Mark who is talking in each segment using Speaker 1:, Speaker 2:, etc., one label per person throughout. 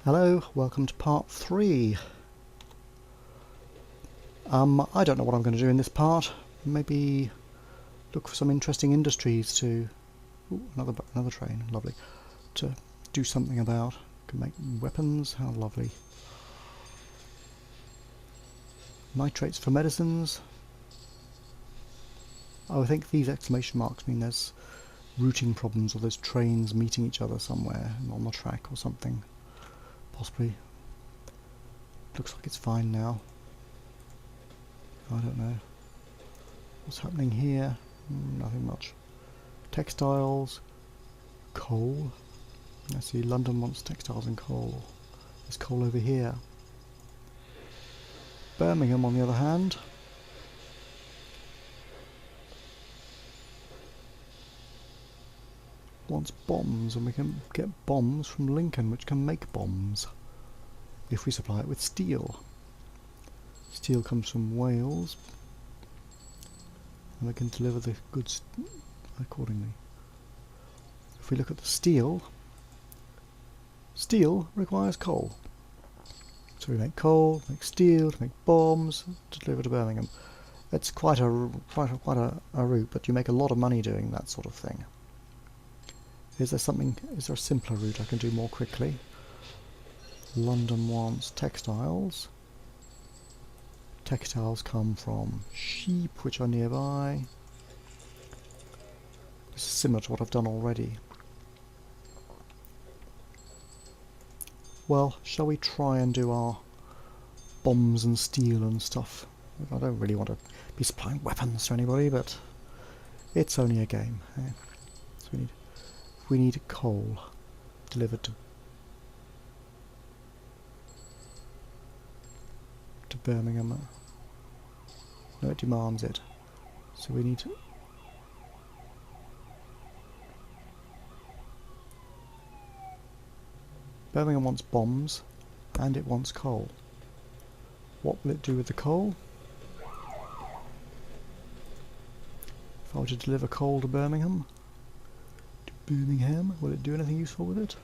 Speaker 1: Hello, welcome to part 3. I don't know what I'm going to do in this part. Maybe look for some interesting industries to... Ooh, another train, lovely. To do something about. Can make weapons, how lovely. Nitrates for medicines. Oh, I think these exclamation marks mean there's routing problems or there's trains meeting each other somewhere on the track or something. Possibly. Looks like it's fine now. I don't know. What's happening here? Nothing much. Textiles. Coal. I see London wants textiles and coal. There's coal over here. Birmingham, on the other hand, wants bombs, and we can get bombs from Lincoln, which can make bombs if we supply it with steel. Steel comes from Wales, and we can deliver the goods accordingly. If we look at the steel, steel requires coal. So we make coal, make steel, to make bombs, to deliver to Birmingham. It's quite a route, but you make a lot of money doing that sort of thing. Is there a simpler route I can do more quickly? London wants textiles. Textiles come from sheep, which are nearby. This is similar to what I've done already. Well, shall we try and do our bombs and steel and stuff? I don't really want to be supplying weapons to anybody, but it's only a game. Eh? So we need coal delivered to Birmingham. No, it demands it. So we need to... Birmingham wants bombs, and it wants coal. What will it do with the coal? If I were to deliver coal to Birmingham, will it do anything useful with it?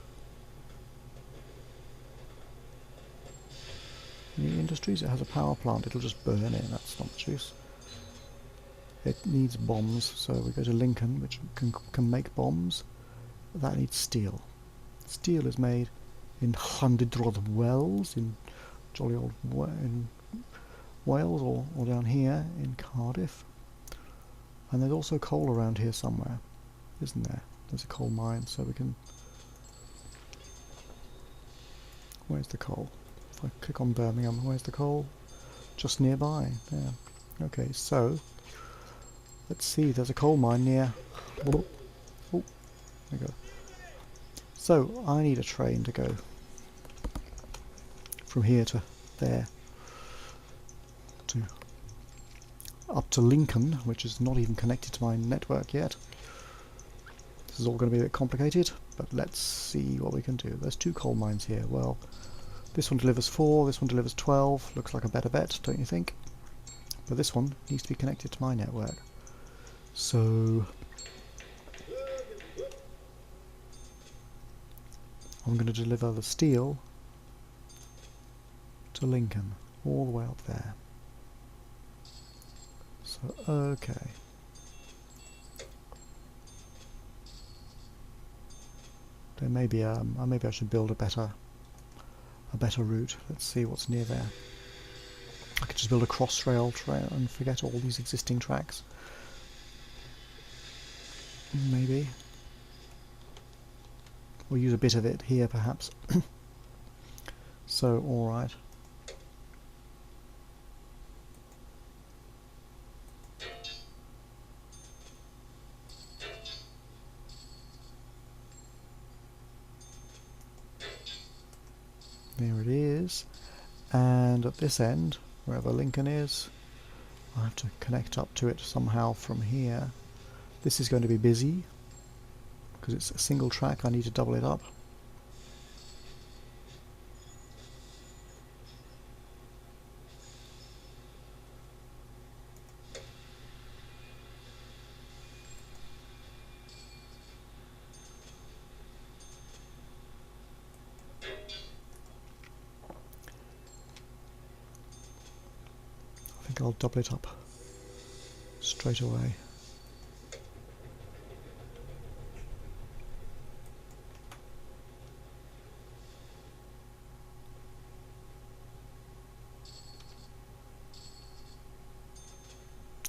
Speaker 1: Any industries? It has a power plant, it'll just burn it, that's not much use. It needs bombs, so we go to Lincoln, which can make bombs. That needs steel. Steel is made in Llandudrod Wells, in jolly old in Wales, or down here in Cardiff. And there's also coal around here somewhere, isn't there? There's a coal mine, so we can... Where's the coal? If I click on Birmingham, where's the coal? Just nearby, there. Okay, so let's see, there's a coal mine near... Oh, there we go. So, I need a train to go from here to there, up to Lincoln, which is not even connected to my network yet. This is all going to be a bit complicated, but let's see what we can do. There's 2 coal mines here. Well, this one delivers 4, this one delivers 12. Looks like a better bet, don't you think? But this one needs to be connected to my network. So I'm going to deliver the steel to Lincoln, all the way up there. So, okay. There may be maybe I should build a better route. Let's see what's near there. I could just build a cross-rail trail and forget all these existing tracks. Maybe. We'll use a bit of it here, perhaps. So, alright. There it is. And at this end, wherever Lincoln is, I have to connect up to it somehow from here. This is going to be busy, because it's a single track. I need to double it up. think I'll double it up straight away.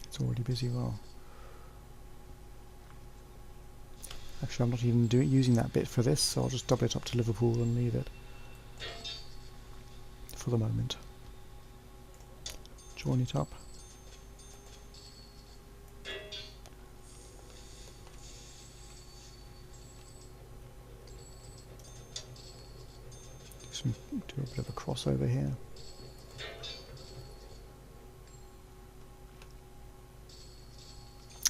Speaker 1: It's already busy. Well, actually I'm not even using that bit for this, so I'll just double it up to Liverpool and leave it for the moment. Join it up. Do a bit of a crossover here.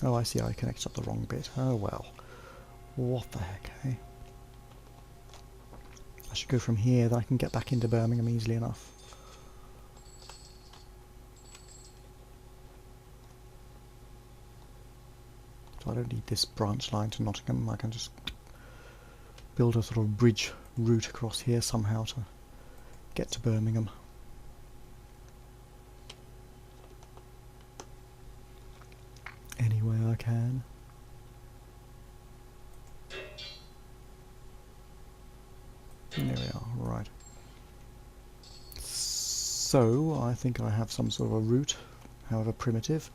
Speaker 1: Oh, I see, I connected up the wrong bit. Oh well. What the heck, eh? I should go from here, then I can get back into Birmingham easily enough. So I don't need this branch line to Nottingham, I can just build a sort of bridge route across here somehow to get to Birmingham. Any way I can. There we are, right. So, I think I have some sort of a route, however primitive.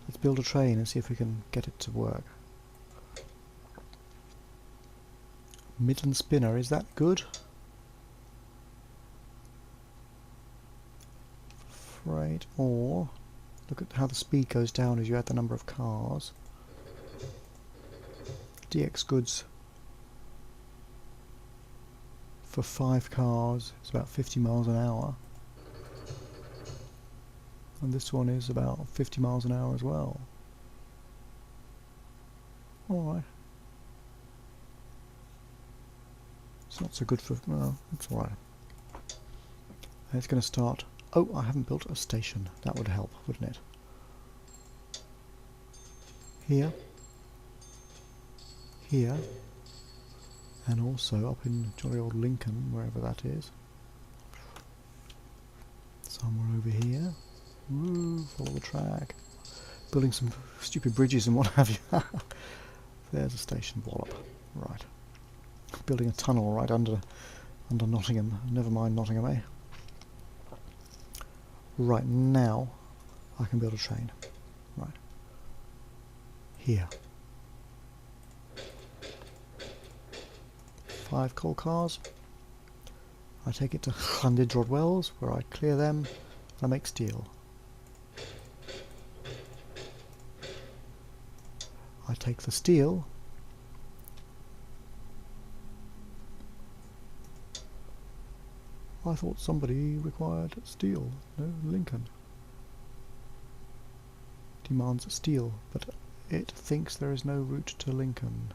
Speaker 1: Let's build a train and see if we can get it to work. Midland spinner, is that good? Freight, or look at how the speed goes down as you add the number of cars. DX goods for 5 cars, it's about 50 miles an hour. And this one is about 50 miles an hour as well. Alright. It's not so good for... well, it's alright. It's going to start... oh, I haven't built a station. That would help, wouldn't it? Here. Here. And also up in jolly old Lincoln, wherever that is. Somewhere over here. Woo, follow the track. Building some stupid bridges and what have you. There's a station, wallop. Right. Building a tunnel right under Nottingham. Never mind Nottingham, eh? Right, now I can build a train. Right. Here. 5 coal cars. I take it to Llandudrod where I clear them and I make steel. I take the steel I thought somebody required steel. No, Lincoln demands steel, but it thinks there is no route to Lincoln.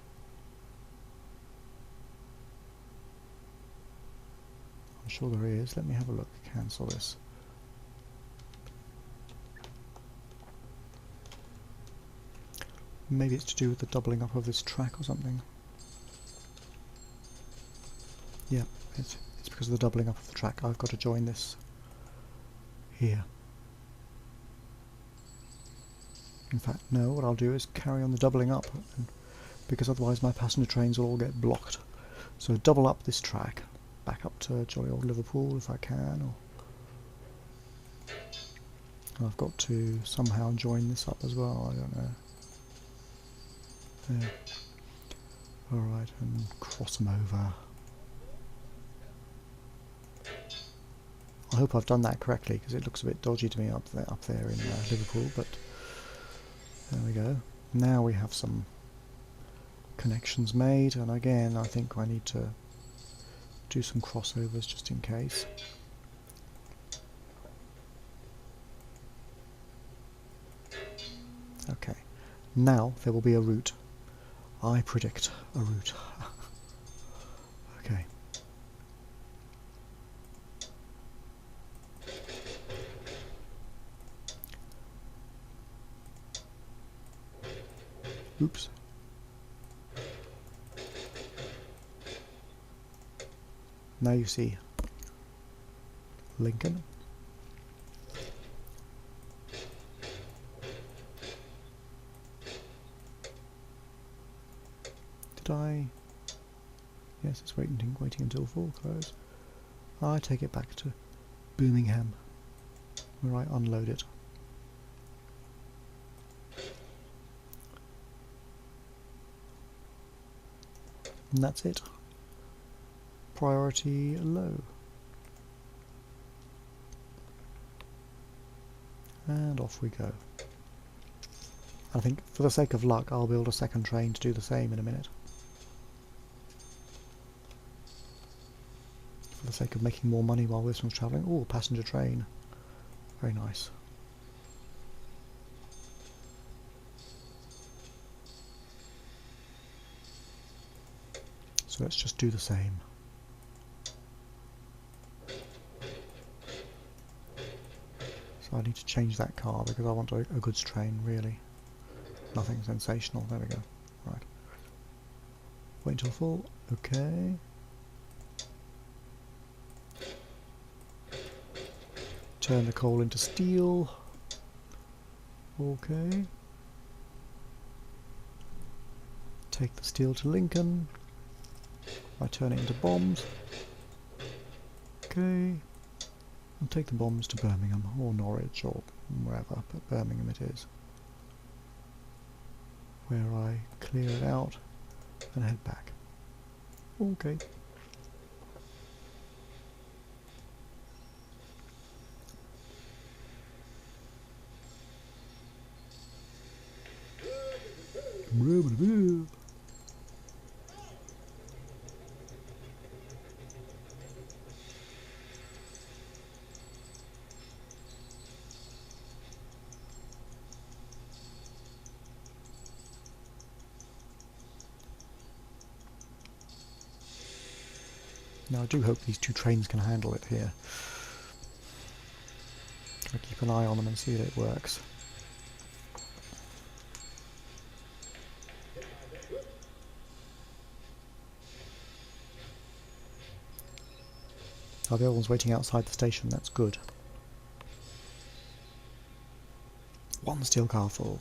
Speaker 1: I'm sure there is. Let me have a look. Cancel this. Maybe it's to do with the doubling up of this track or something. Yeah, it's because of the doubling up of the track. I've got to join this here. In fact, no, what I'll do is carry on the doubling up, because otherwise my passenger trains will all get blocked. So double up this track, back up to jolly old Liverpool if I can. Or I've got to somehow join this up as well, I don't know. There. Alright, and cross them over. I hope I've done that correctly, because it looks a bit dodgy to me up there in Liverpool, but there we go. Now we have some connections made, and again I think I need to do some crossovers just in case. Okay, now there will be a route. I predict a route. Okay. Oops. Now you see Did I? Yes, it's waiting until full close. I take it back to Birmingham, where I unload it. And that's it. Priority low. And off we go. I think for the sake of luck I'll build a second train to do the same in a minute. For the sake of making more money while this one's travelling. Oh, passenger train. Very nice. So let's just do the same. So I need to change that car because I want a goods train, really. Nothing sensational. There we go. Right. Wait until full. Okay. Turn the coal into steel. Okay. Take the steel to Lincoln. I turn it into bombs. Okay. And take the bombs to Birmingham or Norwich or wherever, but Birmingham it is. Where I clear it out and head back. Okay. Now I do hope these two trains can handle it here. I'll keep an eye on them and see that it works. Oh, the other one's waiting outside the station, that's good. One steel car full.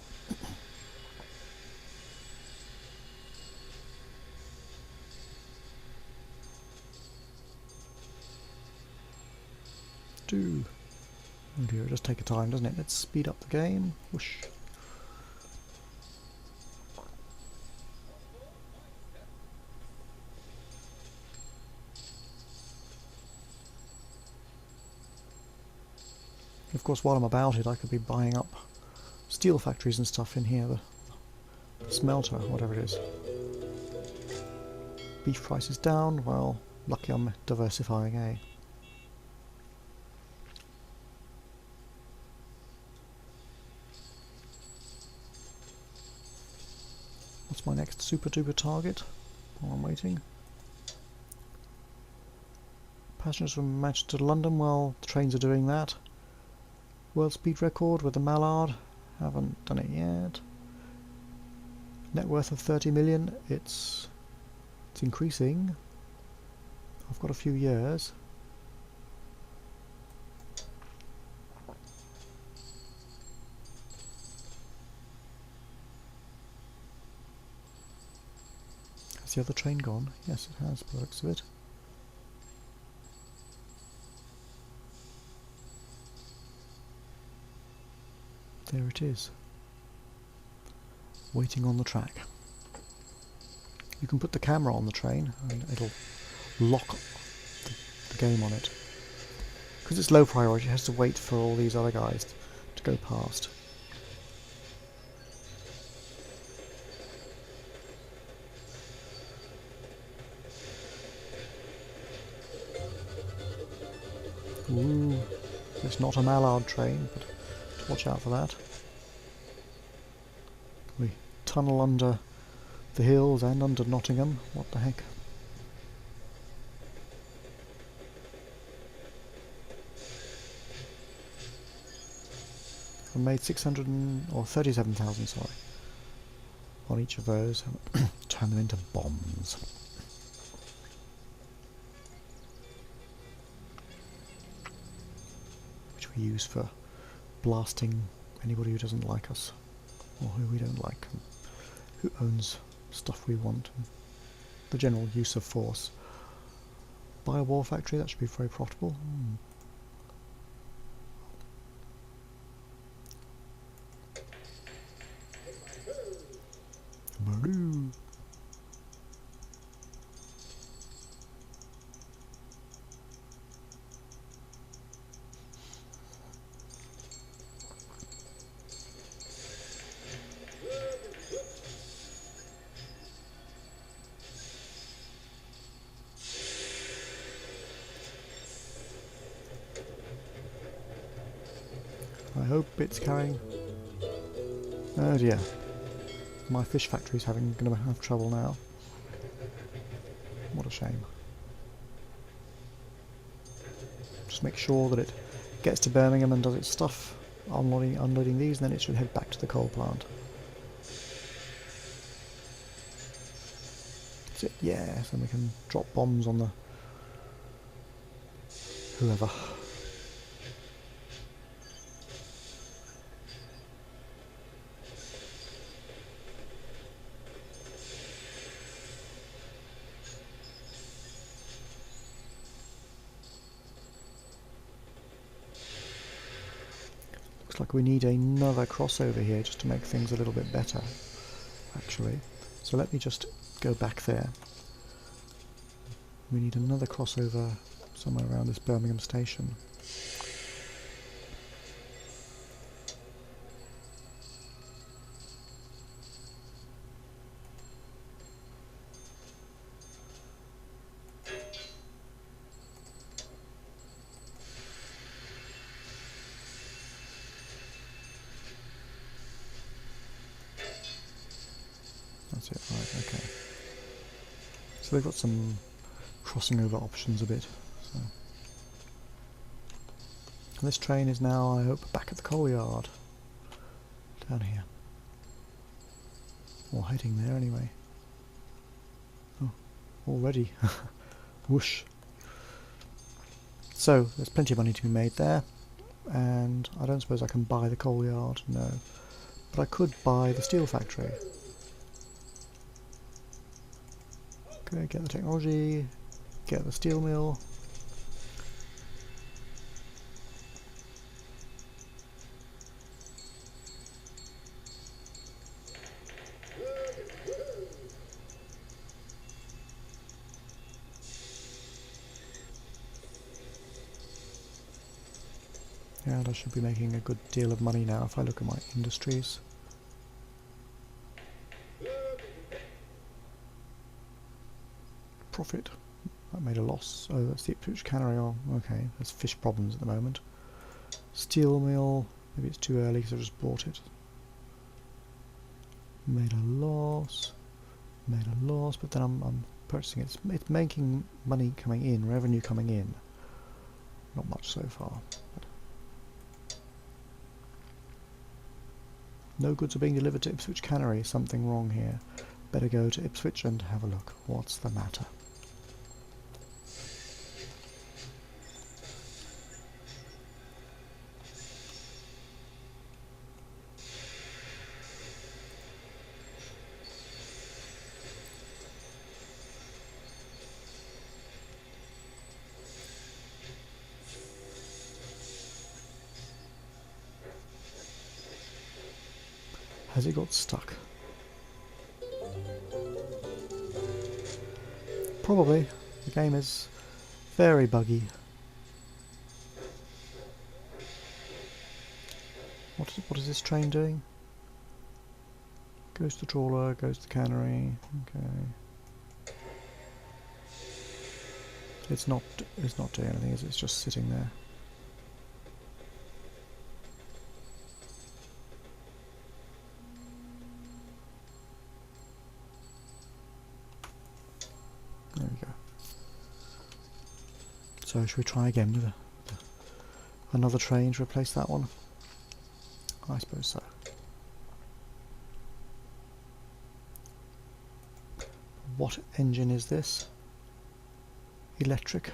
Speaker 1: Two. Oh dear, it does take a time, doesn't it? Let's speed up the game. Whoosh. Of course, while I'm about it, I could be buying up steel factories and stuff in here. The smelter, whatever it is. Beef prices down. Well, lucky I'm diversifying, eh? What's my next super duper target? While I'm waiting. Passengers from Manchester to London. Well, the trains are doing that. World speed record with the Mallard. Haven't done it yet. Net worth of 30 million. It's increasing. I've got a few years. Has the other train gone? Yes, it has, by the looks of it. There it is. Waiting on the track. You can put the camera on the train and it'll lock the game on it. Because it's low priority, it has to wait for all these other guys to go past. Ooh, it's not a Mallard train, but watch out for that. We tunnel under the hills and under Nottingham. What the heck? I made 37,000, sorry, on each of those. Turn them into bombs. Which we use for blasting anybody who doesn't like us, or who we don't like, and who owns stuff we want. the general use of force. Buy a war factory, that should be very profitable. Maroo. I hope it's carrying. Oh dear. My fish factory's going to have trouble now. What a shame. Just make sure that it gets to Birmingham and does its stuff, unloading these, and then it should head back to the coal plant. That's it, yes, and we can drop bombs on the whoever. Looks like we need another crossover here just to make things a little bit better, actually. So let me just go back there. We need another crossover somewhere around this Birmingham station. That's it, right, okay. So they've got some crossing over options a bit. So. And this train is now, I hope, back at the coal yard. Down here. Or heading there anyway. Oh, already. Whoosh. So, there's plenty of money to be made there. And I don't suppose I can buy the coal yard, no. But I could buy the steel factory. Okay, get the technology, get the steel mill. And I should be making a good deal of money now if I look at my industries. Profit. That made a loss. Oh, that's the Alphatucana. Oh, okay, there's fish problems at the moment. Steel mill. Maybe it's too early because I just bought it. Made a loss. Made a loss, but then I'm purchasing it. It's making money coming in, revenue coming in. Not much so far. No goods are being delivered to Alphatucana. Something wrong here. Better go to Ipswich and have a look. What's the matter? Has it got stuck? Probably. The game is very buggy. What is this train doing? Goes to trawler, goes to cannery. Okay. It's not doing anything, is it? It's just sitting there. There we go. So should we try again with another train to replace that one? I suppose so. What engine is this? Electric.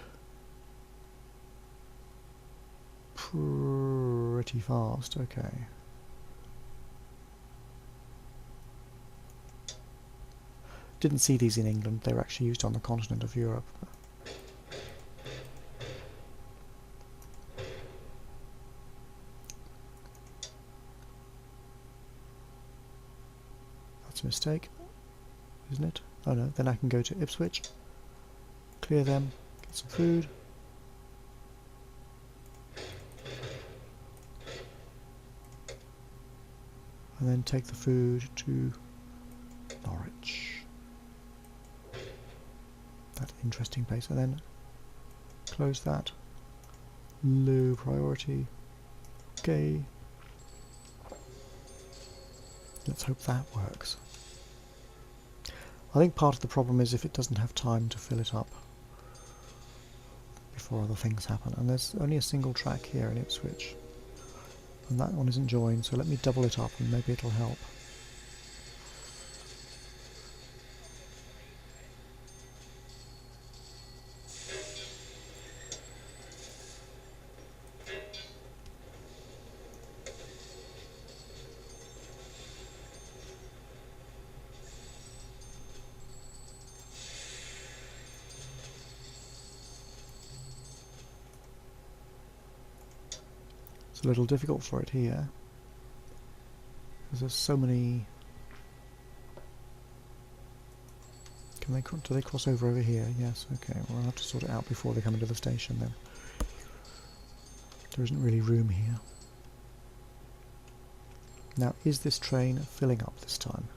Speaker 1: Pretty fast, okay. Didn't see these in England, they were actually used on the continent of Europe. That's a mistake, isn't it? Oh no, then I can go to Ipswich, clear them, get some food. And then take the food to Norwich. That interesting place. And then close that. Low priority. Okay. Let's hope that works. I think part of the problem is if it doesn't have time to fill it up before other things happen. And there's only a single track here in Ipswich. And that one isn't joined, so let me double it up and maybe it'll help. It's a little difficult for it here, because there's so many. Do they cross over here? Yes, okay, well I'll have to sort it out before they come into the station then. There isn't really room here. Now, is this train filling up this time?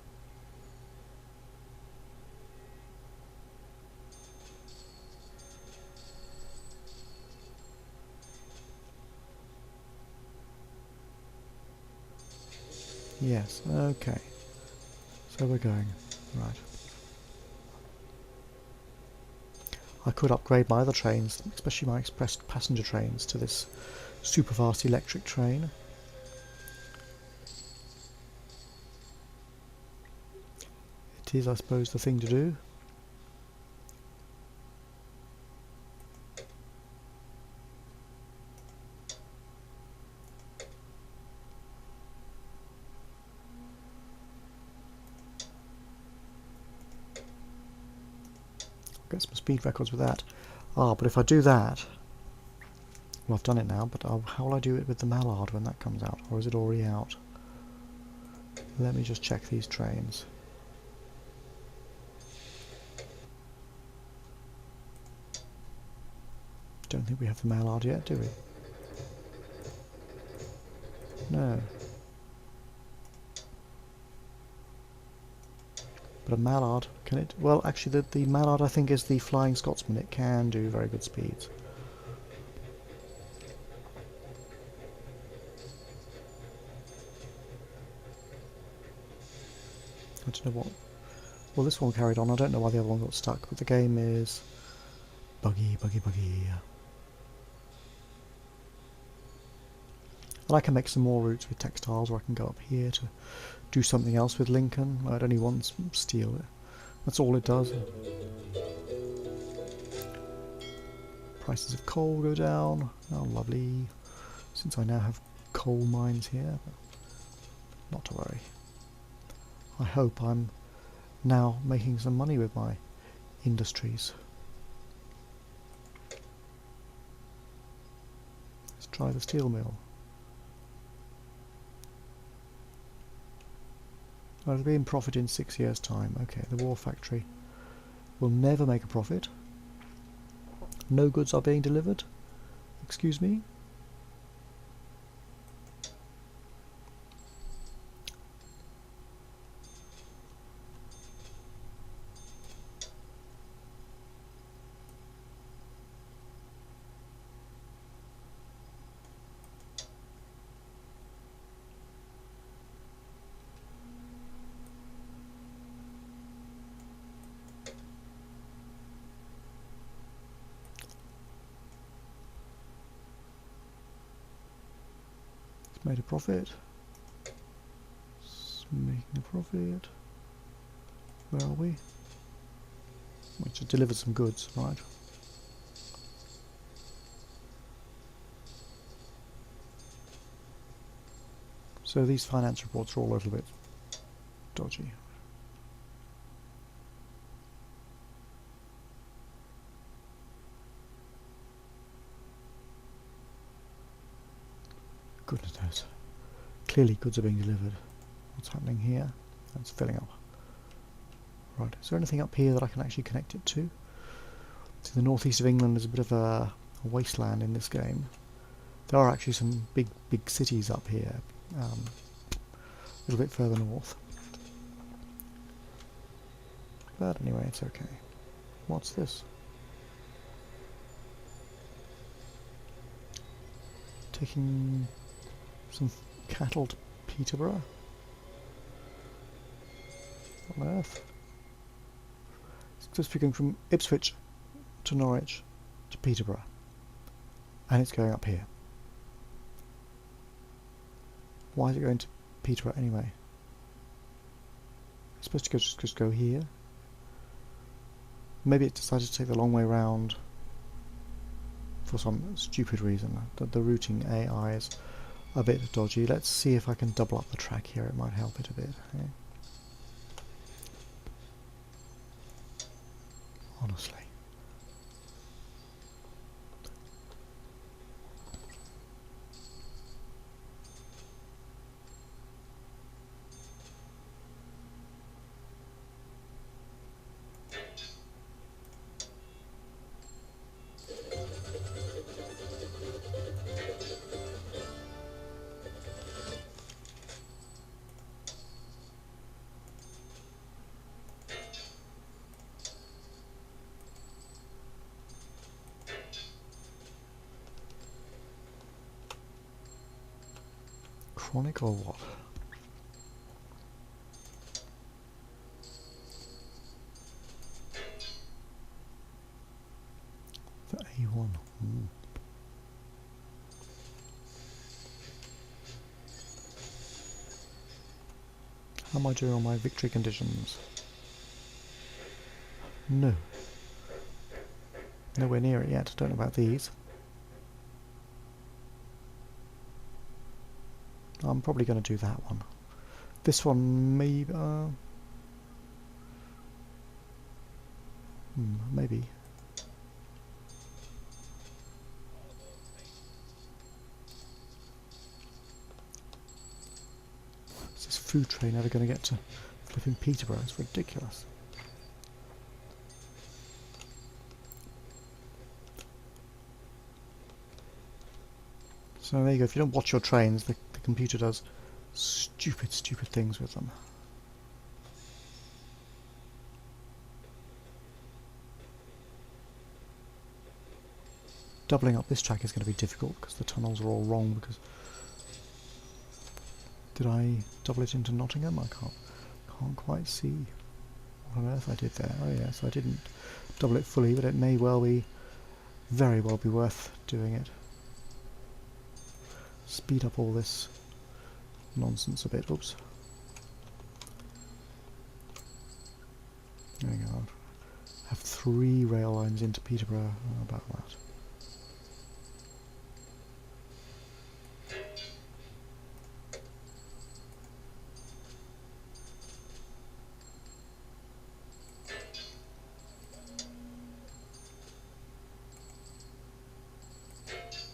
Speaker 1: Yes, okay. So we're going. Right. I could upgrade my other trains, especially my express passenger trains, to this super fast electric train. It is, I suppose, the thing to do. Get some speed records with that. Ah, but if I do that, well, I've done it now, but how will I do it with the Mallard when that comes out? Or is it already out? Let me just check these trains. Don't think we have the Mallard yet, do we? No. But a Mallard, can it? Well, actually, the Mallard, I think, is the Flying Scotsman. It can do very good speeds. I don't know what. Well, this one carried on. I don't know why the other one got stuck, but the game is buggy, buggy, buggy. And I can make some more routes with textiles, or I can go up here to do something else with Lincoln. I'd only want steel. That's all it does. Prices of coal go down. Oh, lovely. Since I now have coal mines here. But not to worry. I hope I'm now making some money with my industries. Let's try the steel mill. I'll be in profit in 6 years' time. Okay, the war factory will never make a profit. No goods are being delivered. Excuse me. Made a profit. It's making a profit. Where are we? We just delivered some goods, right? So these finance reports are all a little bit dodgy. Goodness knows. Clearly goods are being delivered. What's happening here? It's filling up. Right, is there anything up here that I can actually connect it to? So the northeast of England is a bit of a wasteland in this game. There are actually some big cities up here, a little bit further north. But anyway, it's okay. What's this? Taking some cattle to Peterborough? What on earth? It's supposed to be going from Ipswich to Norwich to Peterborough. And it's going up here. Why is it going to Peterborough anyway? It's supposed to go, just go here. Maybe it decided to take the long way round for some stupid reason. The routing AI is a bit dodgy. Let's see if I can double up the track here. It might help it a bit. Eh? Honestly. Chronic or what? The A1. How am I doing on my victory conditions? No. Nowhere near it yet. Don't know about these. I'm probably going to do that one. This one, maybe. Maybe. Is this food train ever going to get to flipping Peterborough? It's ridiculous. So there you go. If you don't watch your trains, the computer does stupid things with them. Doubling up this track is going to be difficult because the tunnels are all wrong. Because did I double it into Nottingham? I can't quite see what on earth I did there. Oh yes, I didn't double it fully, but it may well be, very well be worth doing it. Speed up all this nonsense a bit. Oops. There we go. Have 3 rail lines into Peterborough. How about that?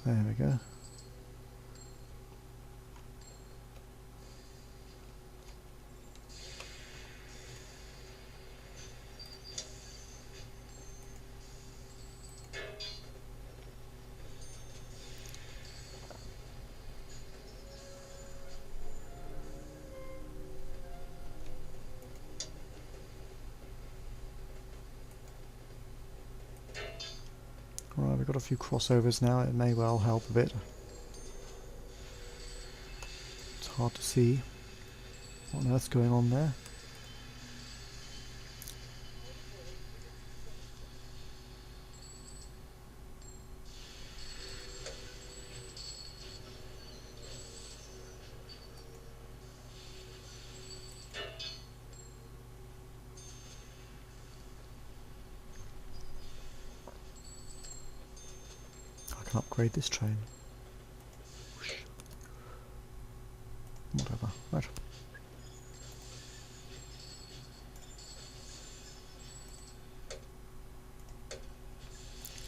Speaker 1: There we go. Right, we've got a few crossovers now. It may well help a bit. It's hard to see what on earth's going on there. I can upgrade this train. Whoosh. Whatever. Right.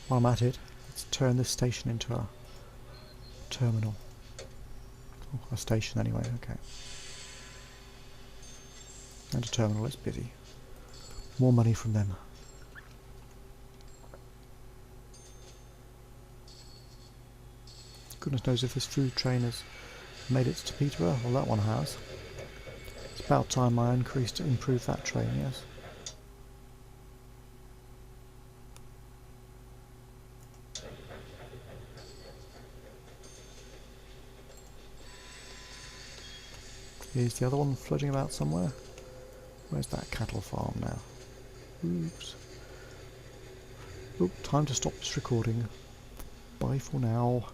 Speaker 1: While I'm at it, let's turn this station into a terminal. Oh, a station anyway, okay. And a terminal, it's busy. More money from them. Goodness knows if this food train has made it to Peterborough. Well, that one has. It's about time I improved that train, yes. Here's the other one floating about somewhere. Where's that cattle farm now? Oops. Oh, time to stop this recording. Bye for now.